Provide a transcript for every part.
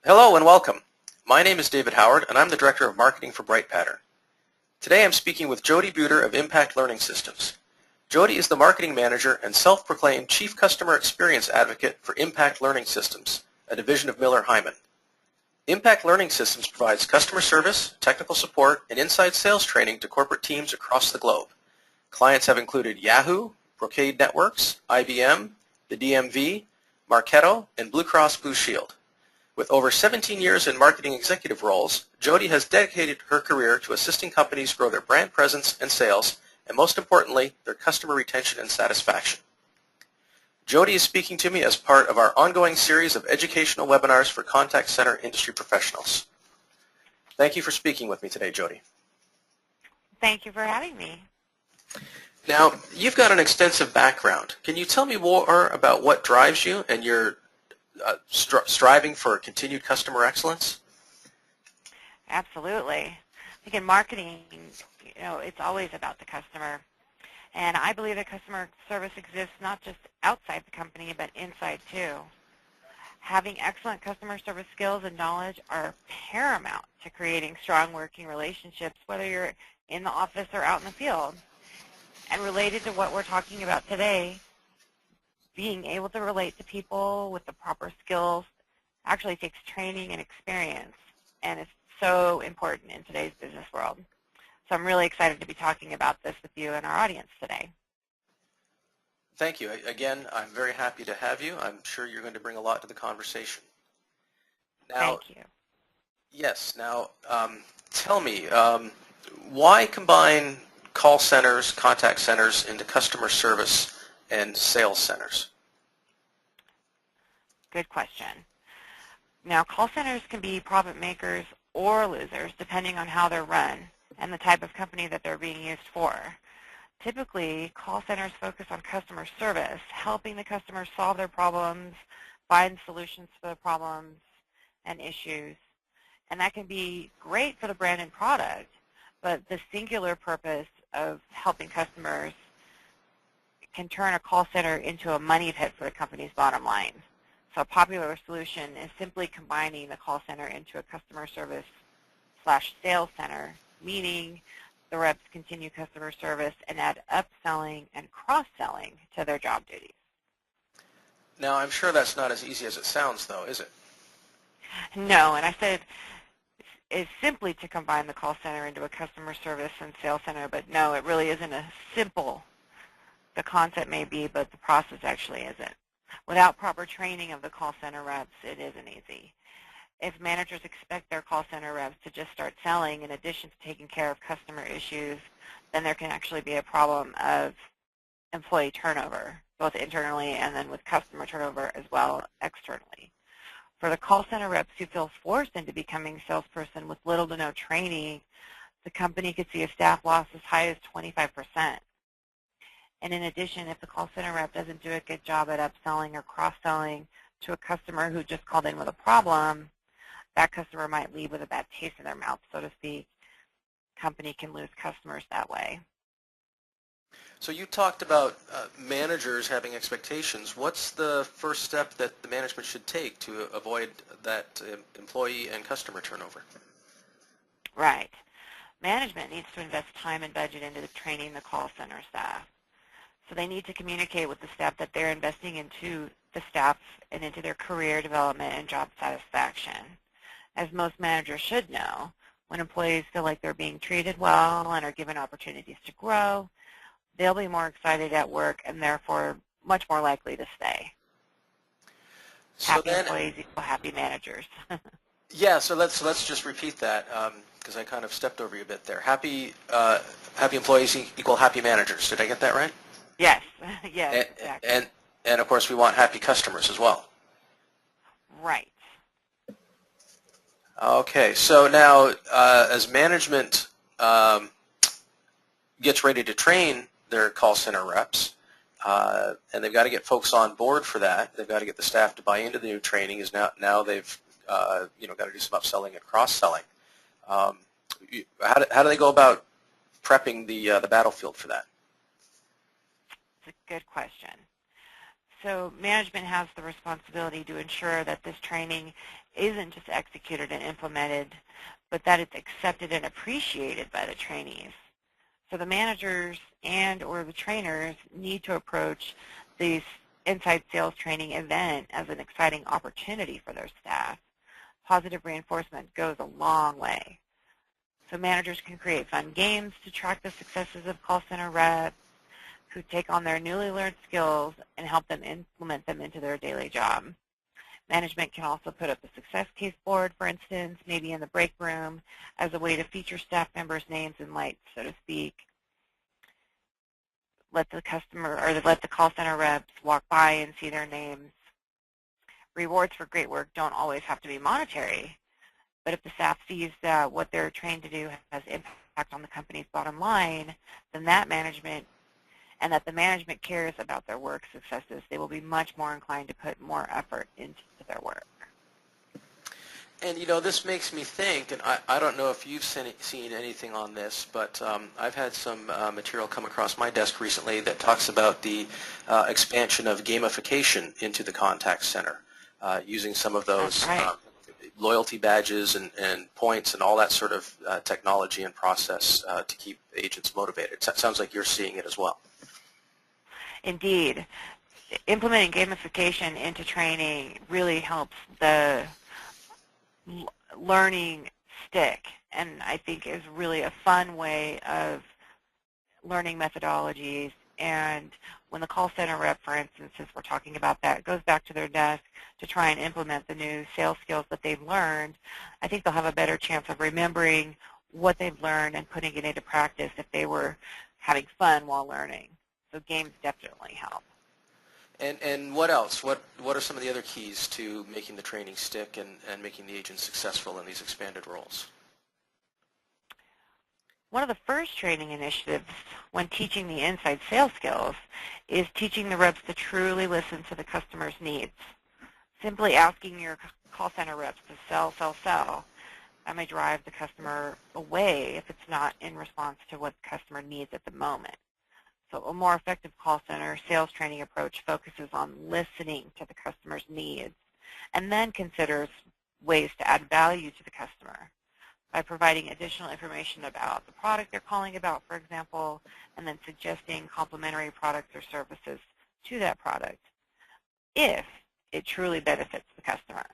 Hello and welcome. My name is David Howard and I'm the Director of Marketing for BrightPattern. Today I'm speaking with Jodi Buter of Impact Learning Systems. Jodi is the Marketing Manager and self-proclaimed Chief Customer Experience Advocate for Impact Learning Systems, a division of Miller Heiman. Impact Learning Systems provides customer service, technical support, and inside sales training to corporate teams across the globe. Clients have included Yahoo, Brocade Networks, IBM, the DMV, Marketo, and Blue Cross Blue Shield. With over 17 years in marketing executive roles, Jodi has dedicated her career to assisting companies grow their brand presence and sales, and most importantly, their customer retention and satisfaction. Jodi is speaking to me as part of our ongoing series of educational webinars for contact center industry professionals. Thank you for speaking with me today, Jodi. Thank you for having me. Now, you've got an extensive background. Can you tell me more about what drives you and your striving for continued customer excellence? Absolutely. I think in marketing, it's always about the customer. And I believe that customer service exists not just outside the company, but inside too. Having excellent customer service skills and knowledge are paramount to creating strong working relationships, whether you're in the office or out in the field. And related to what we're talking about today, being able to relate to people with the proper skills actually takes training and experience, and it's so important in today's business world. So I'm really excited to be talking about this with you and our audience today. Thank you. Again, I'm very happy to have you. I'm sure you're going to bring a lot to the conversation. Now, thank you. Yes. Now, tell me, why combine call centers, contact centers into customer service and sales centers? Good question. Now, call centers can be profit makers or losers depending on how they're run and the type of company that they're being used for. Typically, call centers focus on customer service, helping the customer solve their problems, find solutions for the problems and issues. And that can be great for the brand and product, but the singular purpose of helping customers can turn a call center into a money pit for the company's bottom line. So a popular solution is simply combining the call center into a customer service/sales center, meaning the reps continue customer service and add upselling and cross-selling to their job duties. Now, I'm sure that's not as easy as it sounds, though, is it? No, and I said it's simply to combine the call center into a customer service and sales center, but no, it really isn't as simple. The concept may be, but the process actually isn't. Without proper training of the call center reps, it isn't easy. If managers expect their call center reps to just start selling in addition to taking care of customer issues, then there can actually be a problem of employee turnover, both internally and then with customer turnover as well externally. For the call center reps who feel forced into becoming a salesperson with little to no training, the company could see a staff loss as high as 25%. And in addition, if the call center rep doesn't do a good job at upselling or cross-selling to a customer who just called in with a problem, that customer might leave with a bad taste in their mouth, so to speak. Company can lose customers that way. So you talked about managers having expectations. What's the first step that the management should take to avoid that employee and customer turnover? Right. Management needs to invest time and budget into training the call center staff. So they need to communicate with the staff that they're investing into the staff and into their career development and job satisfaction. As most managers should know, when employees feel like they're being treated well and are given opportunities to grow, they'll be more excited at work and therefore much more likely to stay. So happy employees equal happy managers. Yeah, so let's just repeat that because I kind of stepped over you a bit there. Happy employees equal happy managers. Did I get that right? Yes, yes, exactly. And of course we want happy customers as well. Right. Okay, so now as management gets ready to train their call center reps, and they've got to get folks on board for that. They've got to get the staff to buy into the new training. Is now they've got to do some upselling and cross-selling. How do they go about prepping the battlefield for that? It's a good question. So management has the responsibility to ensure that this training isn't just executed and implemented, but that it's accepted and appreciated by the trainees. So the managers and or the trainers need to approach these inside sales training event as an exciting opportunity for their staff. Positive reinforcement goes a long way. So managers can create fun games to track the successes of call center reps who take on their newly learned skills and help them implement them into their daily job. Management can also put up a success case board, for instance, maybe in the break room, as a way to feature staff members' names in lights, so to speak. Let the customer or let the call center reps walk by and see their names. Rewards for great work don't always have to be monetary, but if the staff sees that what they're trained to do has impact on the company's bottom line, then that the management cares about their work successes, they will be much more inclined to put more effort into their work. And this makes me think, and I don't know if you've seen anything on this, but I've had some material come across my desk recently that talks about the expansion of gamification into the contact center, using some of those loyalty badges and points and all that sort of technology and process to keep agents motivated. So it sounds like you're seeing it as well. Indeed. Implementing gamification into training really helps the learning stick, and I think is really a fun way of learning methodologies. And when the call center rep, for instance, since we're talking about that, goes back to their desk to try and implement the new sales skills that they've learned, I think they'll have a better chance of remembering what they've learned and putting it into practice if they were having fun while learning. So games definitely help. And what else? What are some of the other keys to making the training stick and making the agents successful in these expanded roles? One of the first training initiatives when teaching the inside sales skills is teaching the reps to truly listen to the customer's needs. Simply asking your call center reps to sell, that may drive the customer away if it's not in response to what the customer needs at the moment. So a more effective call center sales training approach focuses on listening to the customer's needs and then considers ways to add value to the customer by providing additional information about the product they're calling about, for example, and then suggesting complementary products or services to that product if it truly benefits the customer.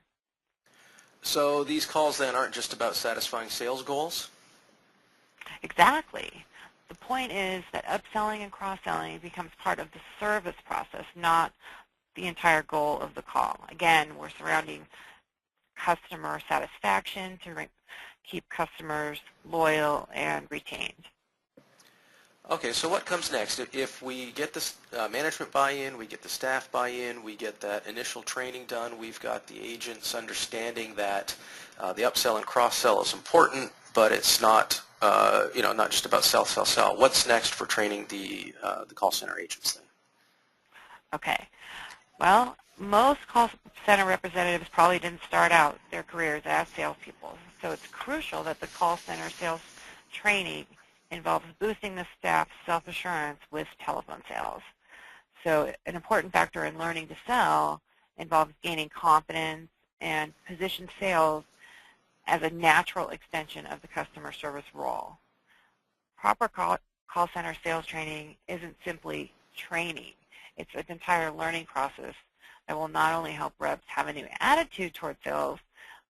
So these calls then aren't just about satisfying sales goals? Exactly. The point is that upselling and cross-selling becomes part of the service process, not the entire goal of the call. Again, we're surrounding customer satisfaction to keep customers loyal and retained. Okay, so what comes next? If we get this management buy-in, we get the staff buy-in, we get that initial training done, we've got the agents understanding that the upsell and cross-sell is important, but it's not not just about sell. What's next for training the call center agents then? Okay. Well, most call center representatives probably didn't start out their careers as salespeople, so it's crucial that the call center sales training involves boosting the staff's self-assurance with telephone sales. So an important factor in learning to sell involves gaining confidence and position sales as a natural extension of the customer service role. Proper call center sales training isn't simply training. It's an entire learning process that will not only help reps have a new attitude toward sales,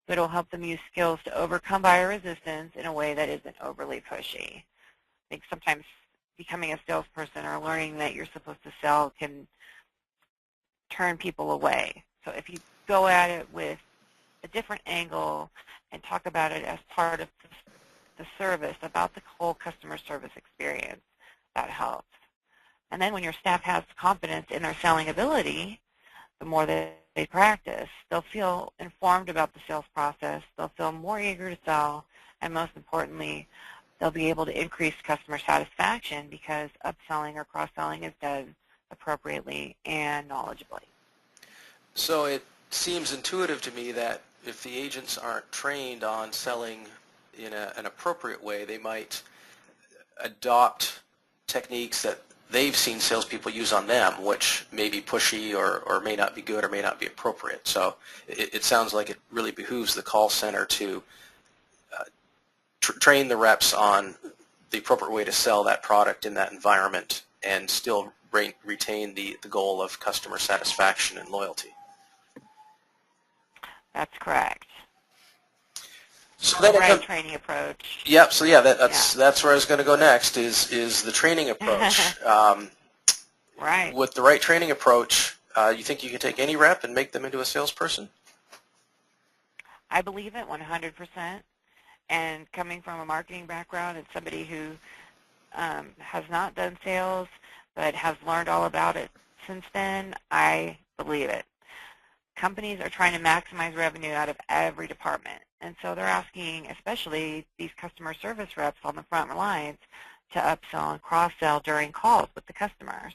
but it will help them use skills to overcome buyer resistance in a way that isn't overly pushy. I think sometimes becoming a salesperson or learning that you're supposed to sell can turn people away. So if you go at it with a different angle and talk about it as part of the service, about the whole customer service experience, that helps. And then when your staff has confidence in their selling ability, the more that they practice, they'll feel informed about the sales process, they'll feel more eager to sell, and most importantly, they'll be able to increase customer satisfaction because upselling or cross-selling is done appropriately and knowledgeably. So it seems intuitive to me that if the agents aren't trained on selling in an appropriate way, they might adopt techniques that they've seen salespeople use on them, which may be pushy or may not be good or may not be appropriate. So it sounds like it really behooves the call center to train the reps on the appropriate way to sell that product in that environment and still retain the goal of customer satisfaction and loyalty. That's correct. So then right training approach. Yep. So yeah, that's where I was going to go next. Is the training approach. Right. With the right training approach, you think you can take any rep and make them into a salesperson? I believe it 100%. And coming from a marketing background and somebody who has not done sales but has learned all about it since then, I believe it. Companies are trying to maximize revenue out of every department. And so they're asking, especially these customer service reps on the front lines, to upsell and cross-sell during calls with the customers.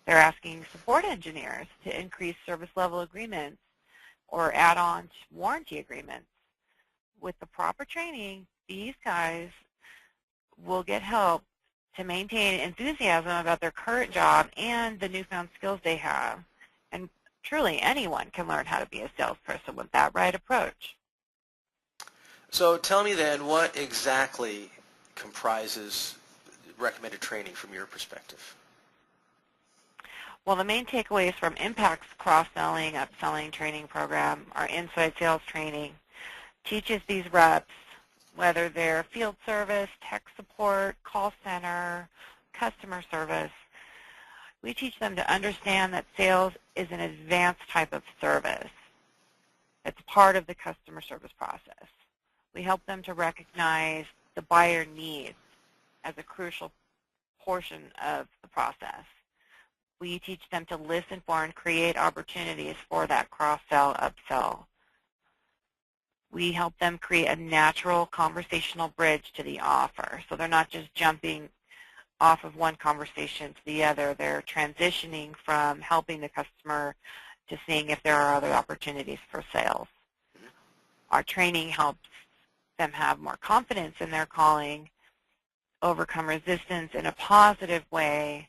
They're asking support engineers to increase service level agreements or add on to warranty agreements. With the proper training, these guys will get help to maintain enthusiasm about their current job and the newfound skills they have. And truly, anyone can learn how to be a salesperson with that right approach. So tell me then, what exactly comprises recommended training from your perspective? Well, the main takeaways from Impact's cross-selling, upselling training program are inside sales training. Teaches these reps, whether they're field service, tech support, call center, customer service, we teach them to understand that sales is an advanced type of service. It's part of the customer service process. We help them to recognize the buyer needs as a crucial portion of the process. We teach them to listen for and create opportunities for that cross-sell, upsell. We help them create a natural conversational bridge to the offer. So they're not just jumping off of one conversation to the other. They're transitioning from helping the customer to seeing if there are other opportunities for sales. Our training helps them have more confidence in their calling, overcome resistance in a positive way,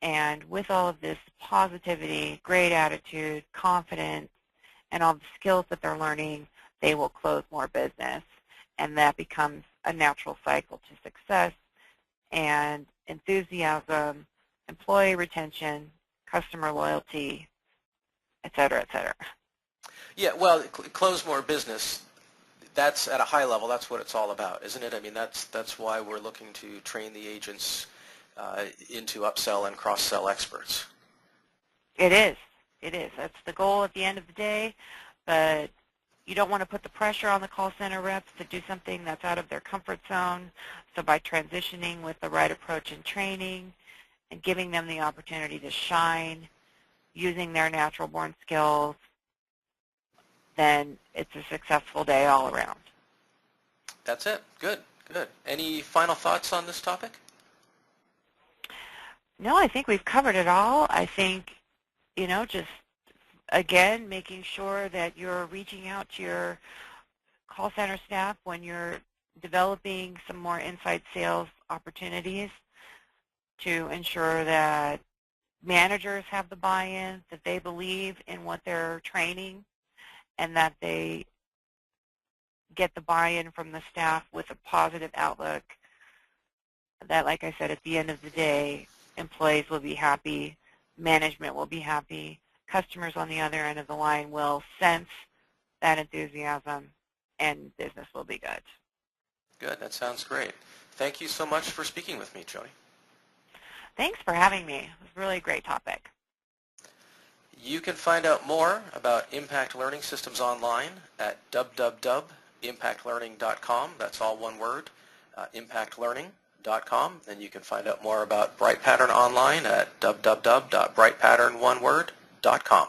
and with all of this positivity, great attitude, confidence, and all the skills that they're learning, they will close more business. And that becomes a natural cycle to success and enthusiasm, employee retention, customer loyalty, et cetera, et cetera. Yeah, well, close more business, that's at a high level, that's what it's all about, isn't it? I mean, that's why we're looking to train the agents into upsell and cross-sell experts. It is. It is. That's the goal at the end of the day, but you don't want to put the pressure on the call center reps to do something that's out of their comfort zone. So by transitioning with the right approach and training and giving them the opportunity to shine, using their natural-born skills, then it's a successful day all around. That's it. Good, good. Any final thoughts on this topic? No, I think we've covered it all. I think, just, again, making sure that you're reaching out to your call center staff when you're developing some more inside sales opportunities to ensure that managers have the buy-in, that they believe in what they're training, and that they get the buy-in from the staff with a positive outlook. That, like I said, at the end of the day, employees will be happy, management will be happy, customers on the other end of the line will sense that enthusiasm, and business will be good. Good. That sounds great. Thank you so much for speaking with me, Jodi. Thanks for having me. It was really a great topic. You can find out more about Impact Learning Systems online at www.impactlearning.com. That's all one word, impactlearning.com. And you can find out more about Bright Pattern online at www.brightpatternoneword.com.